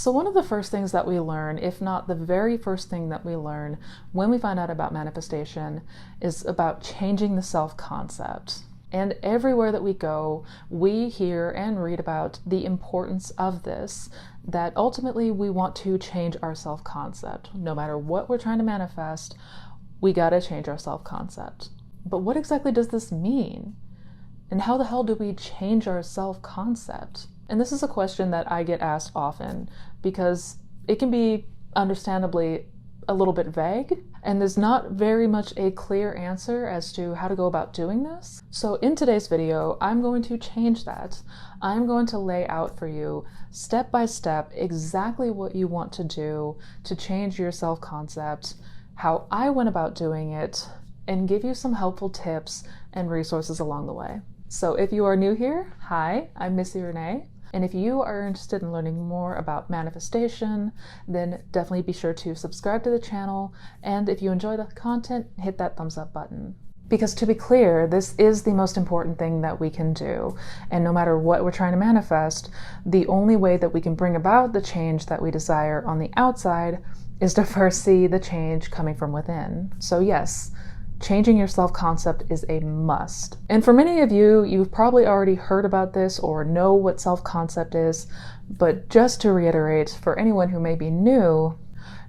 So one of the first things that we learn, if not the very first thing that we learn when we find out about manifestation, is about changing the self-concept. And everywhere that we go, we hear and read about the importance of this, that ultimately we want to change our self-concept. No matter what we're trying to manifest, we gotta change our self-concept. But what exactly does this mean? And how the hell do we change our self-concept? And this is a question that I get asked often because it can be understandably a little bit vague, and there's not very much a clear answer as to how to go about doing this. So in today's video, I'm going to change that. I'm going to lay out for you step by step exactly what you want to do to change your self-concept, how I went about doing it, and give you some helpful tips and resources along the way. So if you are new here, hi, I'm Missy Renee. And if you are interested in learning more about manifestation, then definitely be sure to subscribe to the channel. And if you enjoy the content, hit that thumbs up button. Because to be clear, this is the most important thing that we can do. And no matter what we're trying to manifest, the only way that we can bring about the change that we desire on the outside is to first see the change coming from within. So yes, changing your self-concept is a must. And for many of you, you've probably already heard about this or know what self-concept is, but just to reiterate, for anyone who may be new,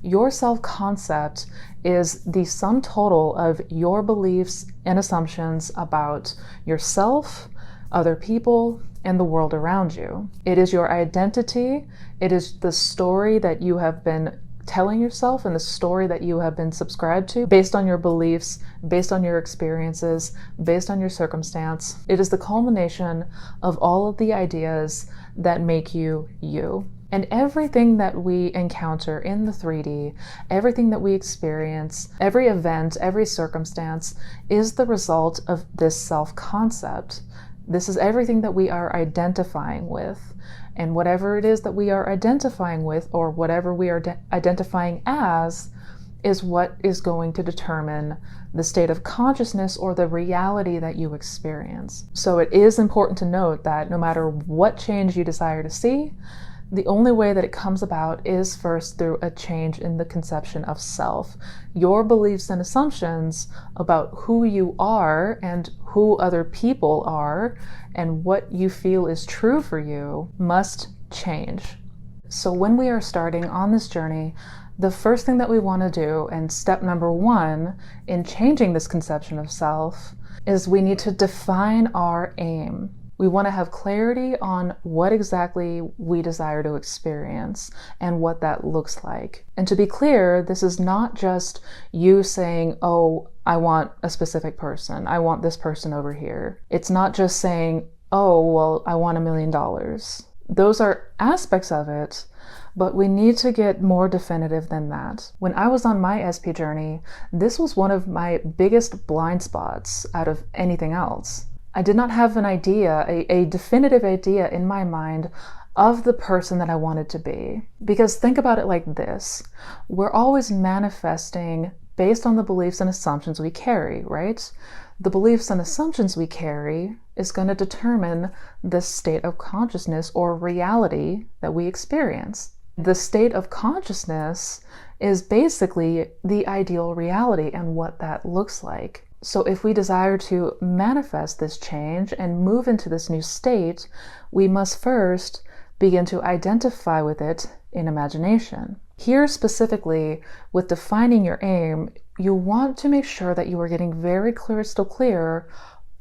your self-concept is the sum total of your beliefs and assumptions about yourself, other people, and the world around you. It is your identity. It is the story that you have been telling yourself and the story that you have been subscribed to based on your beliefs, based on your experiences, based on your circumstance. It is the culmination of all of the ideas that make you you. And everything that we encounter in the 3D, everything that we experience, every event, every circumstance is the result of this self-concept. This is everything that we are identifying with. And whatever it is that we are identifying with, or whatever we are identifying as, is what is going to determine the state of consciousness or the reality that you experience. So it is important to note that no matter what change you desire to see, the only way that it comes about is first through a change in the conception of self. Your beliefs and assumptions about who you are and who other people are and what you feel is true for you must change. So when we are starting on this journey, the first thing that we want to do, and step number one in changing this conception of self, is we need to define our aim. We want to have clarity on what exactly we desire to experience and what that looks like. And to be clear, this is not just you saying, oh, I want a specific person. I want this person over here. It's not just saying, oh, well, I want $1 million. Those are aspects of it, but we need to get more definitive than that. When I was on my SP journey, this was one of my biggest blind spots out of anything else. I did not have an idea, a definitive idea in my mind of the person that I wanted to be. Because think about it like this. We're always manifesting based on the beliefs and assumptions we carry, right? The beliefs and assumptions we carry is going to determine the state of consciousness or reality that we experience. The state of consciousness is basically the ideal reality and what that looks like. So if we desire to manifest this change and move into this new state, we must first begin to identify with it in imagination. Here specifically, with defining your aim, you want to make sure that you are getting very crystal clear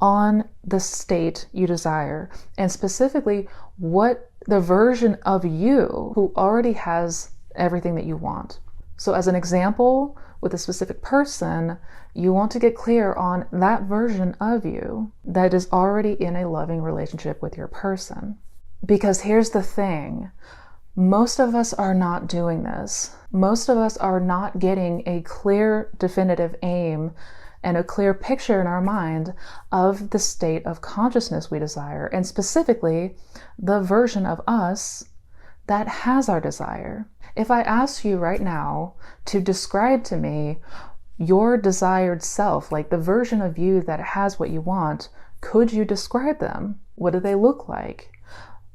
on the state you desire, and specifically what the version of you who already has everything that you want. So as an example, with a specific person, you want to get clear on that version of you that is already in a loving relationship with your person. Because here's the thing, most of us are not doing this. Most of us are not getting a clear, definitive aim and a clear picture in our mind of the state of consciousness we desire, and specifically the version of us that has our desire. If I ask you right now to describe to me your desired self, like the version of you that has what you want, could you describe them? What do they look like?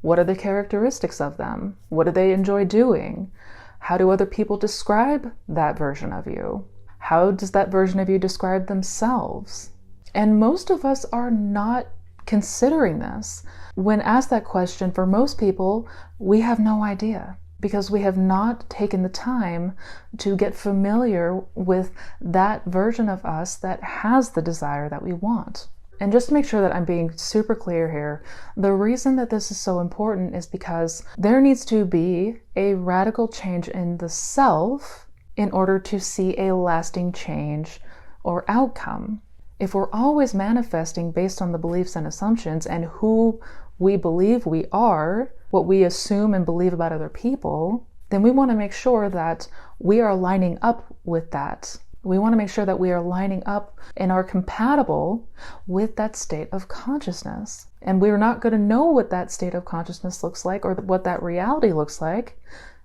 What are the characteristics of them? What do they enjoy doing? How do other people describe that version of you? How does that version of you describe themselves? And most of us are not considering this. When asked that question, for most people, we have no idea, because we have not taken the time to get familiar with that version of us that has the desire that we want. And just to make sure that I'm being super clear here, the reason that this is so important is because there needs to be a radical change in the self in order to see a lasting change or outcome. If we're always manifesting based on the beliefs and assumptions and who we believe we are, what we assume and believe about other people, then we want to make sure that we are lining up with that. We want to make sure that we are lining up and are compatible with that state of consciousness. And we're not going to know what that state of consciousness looks like or what that reality looks like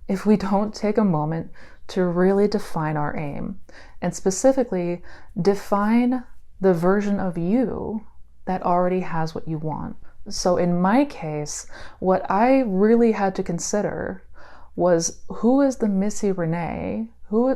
if we don't take a moment to really define our aim. And specifically, define the version of you that already has what you want. So in my case, what I really had to consider was, who is the Missy Renee,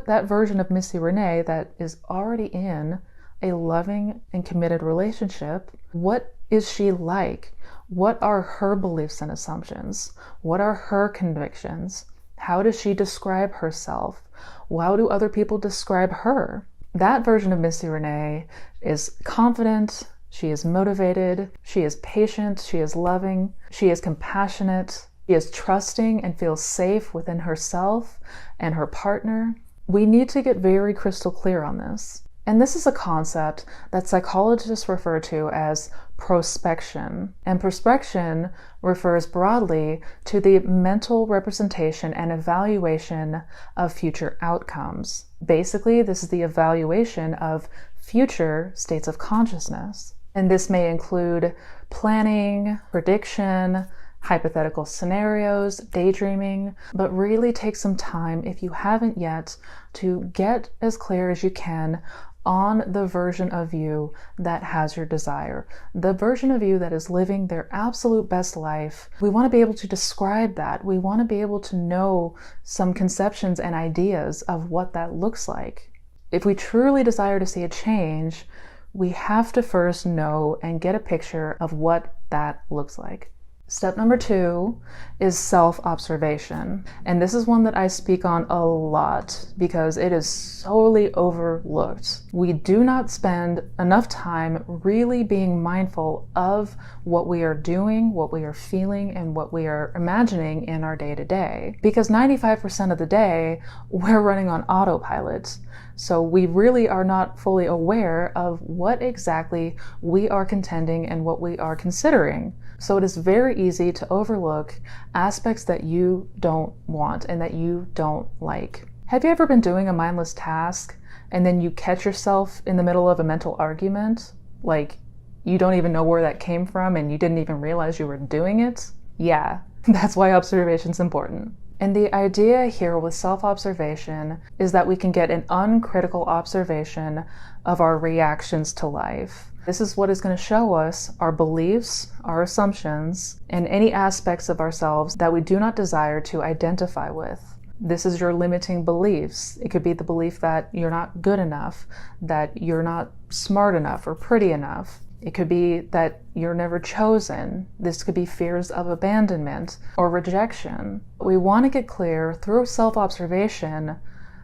that version of Missy Renee that is already in a loving and committed relationship? What is she like? What are her beliefs and assumptions? What are her convictions? How does she describe herself? How do other people describe her? That version of Missy Renee is confident, she is motivated, she is patient, she is loving, she is compassionate, she is trusting and feels safe within herself and her partner. We need to get very crystal clear on this. And this is a concept that psychologists refer to as prospection. And prospection refers broadly to the mental representation and evaluation of future outcomes. Basically, this is the evaluation of future states of consciousness. And this may include planning, prediction, hypothetical scenarios, daydreaming, but really take some time, if you haven't yet, to get as clear as you can on the version of you that has your desire, the version of you that is living their absolute best life. We want to be able to describe that. We want to be able to know some conceptions and ideas of what that looks like. If we truly desire to see a change, we have to first know and get a picture of what that looks like. Step number 2 is self-observation. And this is one that I speak on a lot because it is sorely overlooked. We do not spend enough time really being mindful of what we are doing, what we are feeling, and what we are imagining in our day-to-day. Because 95% of the day, we're running on autopilot. So we really are not fully aware of what exactly we are contending and what we are considering. So it is very easy to overlook aspects that you don't want and that you don't like. Have you ever been doing a mindless task and then you catch yourself in the middle of a mental argument? Like you don't even know where that came from and you didn't even realize you were doing it? Yeah, that's why observation is important. And the idea here with self-observation is that we can get an uncritical observation of our reactions to life. This is what is going to show us our beliefs, our assumptions, and any aspects of ourselves that we do not desire to identify with. This is your limiting beliefs. It could be the belief that you're not good enough, that you're not smart enough or pretty enough. It could be that you're never chosen. This could be fears of abandonment or rejection. We want to get clear through self-observation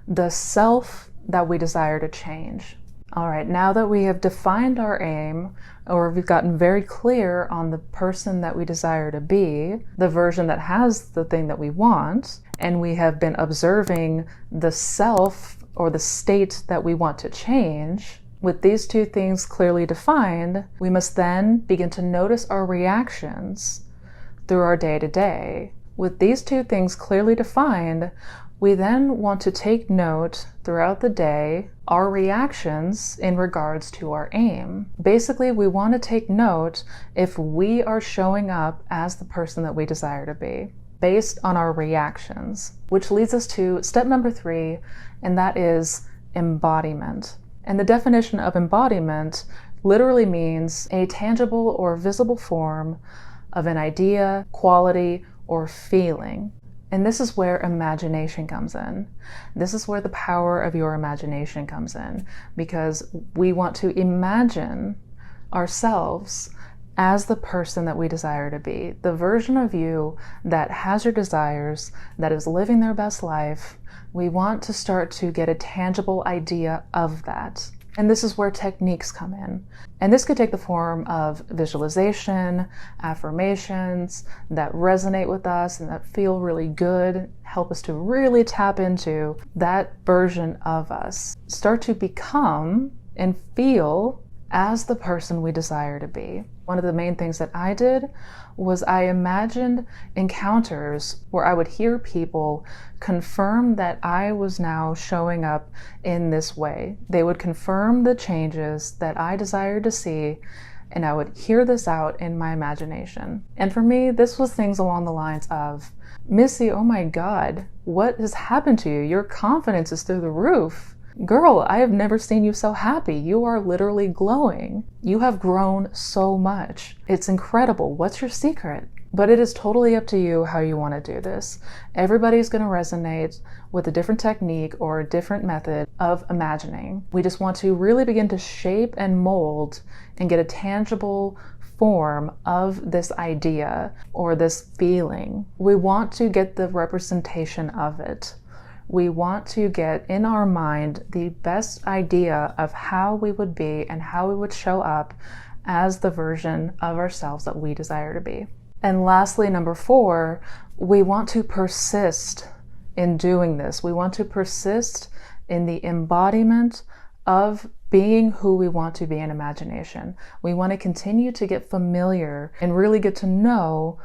the self that we desire to change. All right, now that we have defined our aim, or we've gotten very clear on the person that we desire to be, the version that has the thing that we want, and we have been observing the self or the state that we want to change, with these two things clearly defined, we must then begin to notice our reactions through our day-to-day. With these two things clearly defined, we then want to take note throughout the day our reactions in regards to our aim. Basically, we want to take note if we are showing up as the person that we desire to be, based on our reactions, which leads us to step number 3, and that is embodiment. And the definition of embodiment literally means a tangible or visible form of an idea, quality, or feeling. And this is where imagination comes in. This is where the power of your imagination comes in, because we want to imagine ourselves as the person that we desire to be, the version of you that has your desires, that is living their best life. We want to start to get a tangible idea of that. And this is where techniques come in. And this could take the form of visualization, affirmations that resonate with us and that feel really good, help us to really tap into that version of us. Start to become and feel as the person we desire to be. One of the main things that I did was I imagined encounters where I would hear people confirm that I was now showing up in this way. They would confirm the changes that I desired to see, and I would hear this out in my imagination. And for me, this was things along the lines of, Missy, oh my God, what has happened to you? Your confidence is through the roof. Girl, I have never seen you so happy. You are literally glowing. You have grown so much. It's incredible. What's your secret? But it is totally up to you how you want to do this. Everybody's going to resonate with a different technique or a different method of imagining. We just want to really begin to shape and mold and get a tangible form of this idea or this feeling. We want to get the representation of it. We want to get in our mind the best idea of how we would be and how we would show up as the version of ourselves that we desire to be. And lastly, number 4, we want to persist in doing this. We want to persist in the embodiment of being who we want to be in imagination. We want to continue to get familiar and really get to know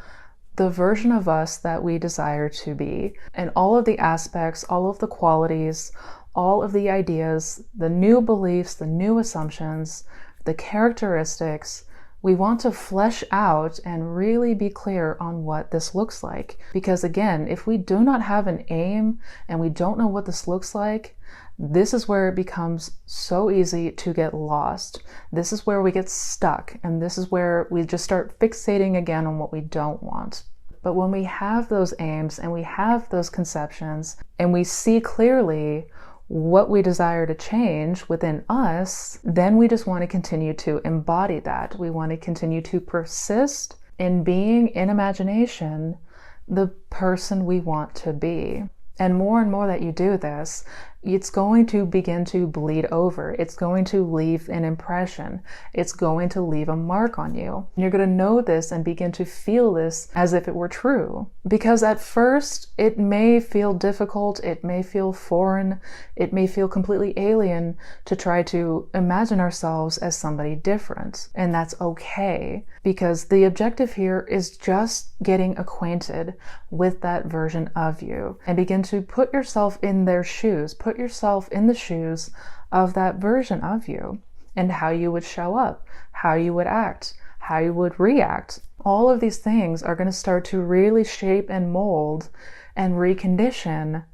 the version of us that we desire to be, and all of the aspects, all of the qualities, all of the ideas, the new beliefs, the new assumptions, the characteristics. We want to flesh out and really be clear on what this looks like. Because again, if we do not have an aim and we don't know what this looks like, this is where it becomes so easy to get lost. This is where we get stuck, and this is where we just start fixating again on what we don't want. But when we have those aims and we have those conceptions and we see clearly what we desire to change within us, then we just want to continue to embody that. We want to continue to persist in being in imagination the person we want to be. And more that you do this, it's going to begin to bleed over. It's going to leave an impression. It's going to leave a mark on you. You're going to know this and begin to feel this as if it were true. Because at first, it may feel difficult, it may feel foreign, it may feel completely alien to try to imagine ourselves as somebody different. And that's okay, because the objective here is just getting acquainted with that version of you and begin to put yourself in their shoes. Put yourself in the shoes of that version of you and how you would show up, how you would act, how you would react. All of these things are going to start to really shape and mold and recondition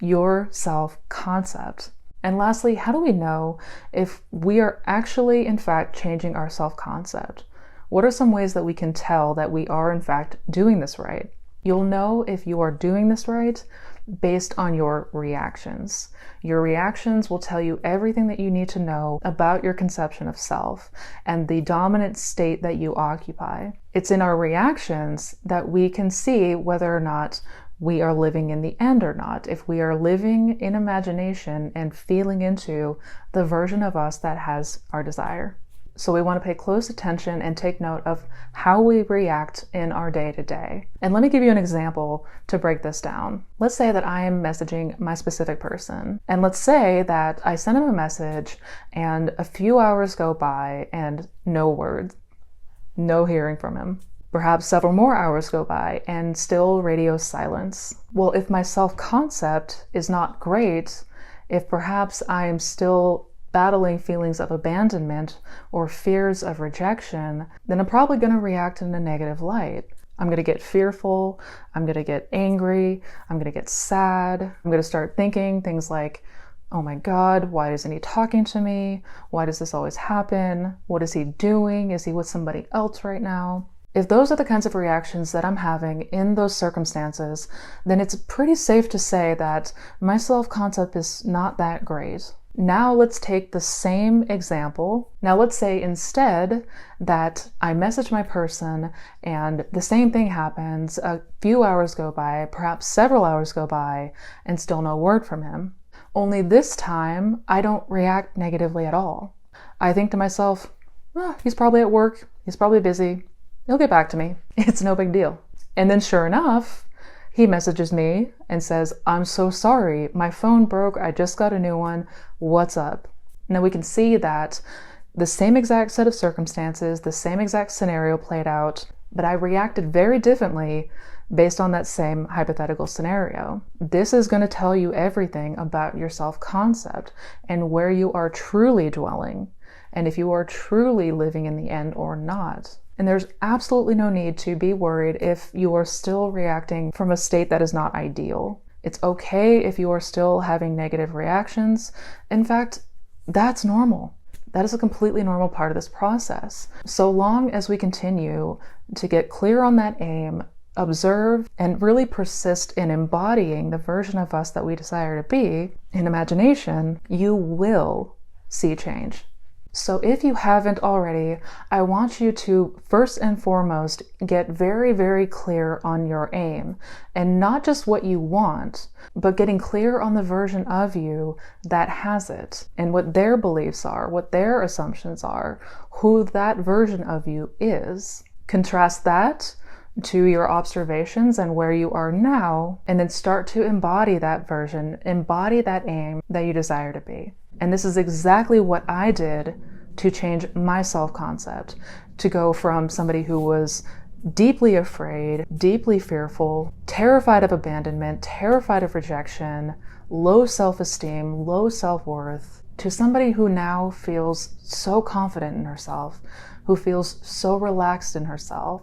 your self-concept. And lastly, how do we know if we are actually, in fact, changing our self-concept? What are some ways that we can tell that we are, in fact, doing this right? You'll know if you are doing this right based on your reactions. Your reactions will tell you everything that you need to know about your conception of self and the dominant state that you occupy. It's in our reactions that we can see whether or not we are living in the end or not, if we are living in imagination and feeling into the version of us that has our desire. So we want to pay close attention and take note of how we react in our day-to-day. And let me give you an example to break this down. Let's say that I am messaging my specific person. And let's say that I send him a message and a few hours go by and no words, no hearing from him. Perhaps several more hours go by and still radio silence. Well, if my self-concept is not great, if perhaps I am still battling feelings of abandonment or fears of rejection, then I'm probably going to react in a negative light. I'm going to get fearful, I'm going to get angry, I'm going to get sad, I'm going to start thinking things like, oh my God, why isn't he talking to me? Why does this always happen? What is he doing? Is he with somebody else right now? If those are the kinds of reactions that I'm having in those circumstances, then it's pretty safe to say that my self-concept is not that great. Now let's take the same example. Now let's say instead that I message my person and the same thing happens. A few hours go by, perhaps several hours go by, and still no word from him. Only this time, I don't react negatively at all. I think to myself, he's probably at work, he's probably busy, he'll get back to me. It's no big deal. And then sure enough, he messages me and says, I'm so sorry, my phone broke, I just got a new one, what's up? Now we can see that the same exact set of circumstances, the same exact scenario played out, but I reacted very differently based on that same hypothetical scenario. This is going to tell you everything about your self-concept and where you are truly dwelling, and if you are truly living in the end or not. And there's absolutely no need to be worried if you are still reacting from a state that is not ideal. It's okay if you are still having negative reactions. In fact, that's normal. That is a completely normal part of this process. So long as we continue to get clear on that aim, observe, and really persist in embodying the version of us that we desire to be in imagination, you will see change. So if you haven't already, I want you to first and foremost get very, very clear on your aim, and not just what you want, but getting clear on the version of you that has it and what their beliefs are, what their assumptions are, who that version of you is. Contrast that to your observations and where you are now, and then start to embody that version, embody that aim that you desire to be. And this is exactly what I did to change my self-concept, to go from somebody who was deeply afraid, deeply fearful, terrified of abandonment, terrified of rejection, low self-esteem, low self-worth, to somebody who now feels so confident in herself, who feels so relaxed in herself,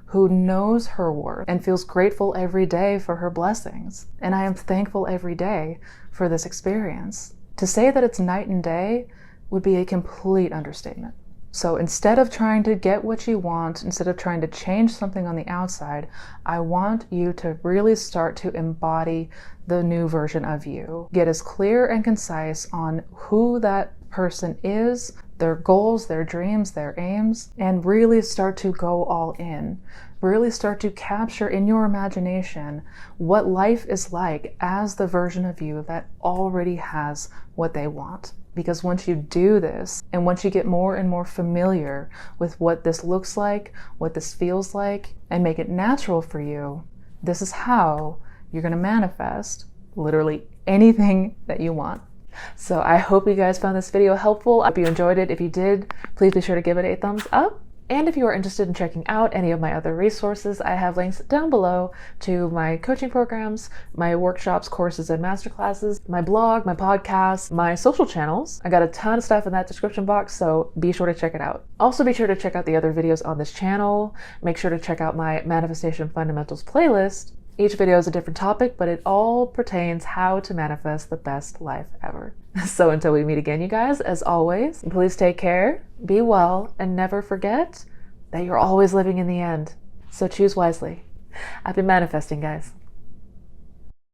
who knows her worth and feels grateful every day for her blessings. And I am thankful every day for this experience. To say that it's night and day would be a complete understatement. So instead of trying to get what you want, instead of trying to change something on the outside, I want you to really start to embody the new version of you. Get as clear and concise on who that person is, their goals, their dreams, their aims, and really start to go all in. Really start to capture in your imagination what life is like as the version of you that already has what they want. Because once you do this, and once you get more and more familiar with what this looks like, what this feels like, and make it natural for you, this is how you're going to manifest literally anything that you want. So I hope you guys found this video helpful. I hope you enjoyed it. If you did, please be sure to give it a thumbs up. And if you are interested in checking out any of my other resources, I have links down below to my coaching programs, my workshops, courses, and masterclasses, my blog, my podcast, my social channels. I got a ton of stuff in that description box, so be sure to check it out. Also be sure to check out the other videos on this channel. Make sure to check out my Manifestation Fundamentals playlist. Each video is a different topic, but it all pertains how to manifest the best life ever. So until we meet again, you guys, as always, please take care, be well, and never forget that you're always living in the end. So choose wisely. Happy manifesting, guys.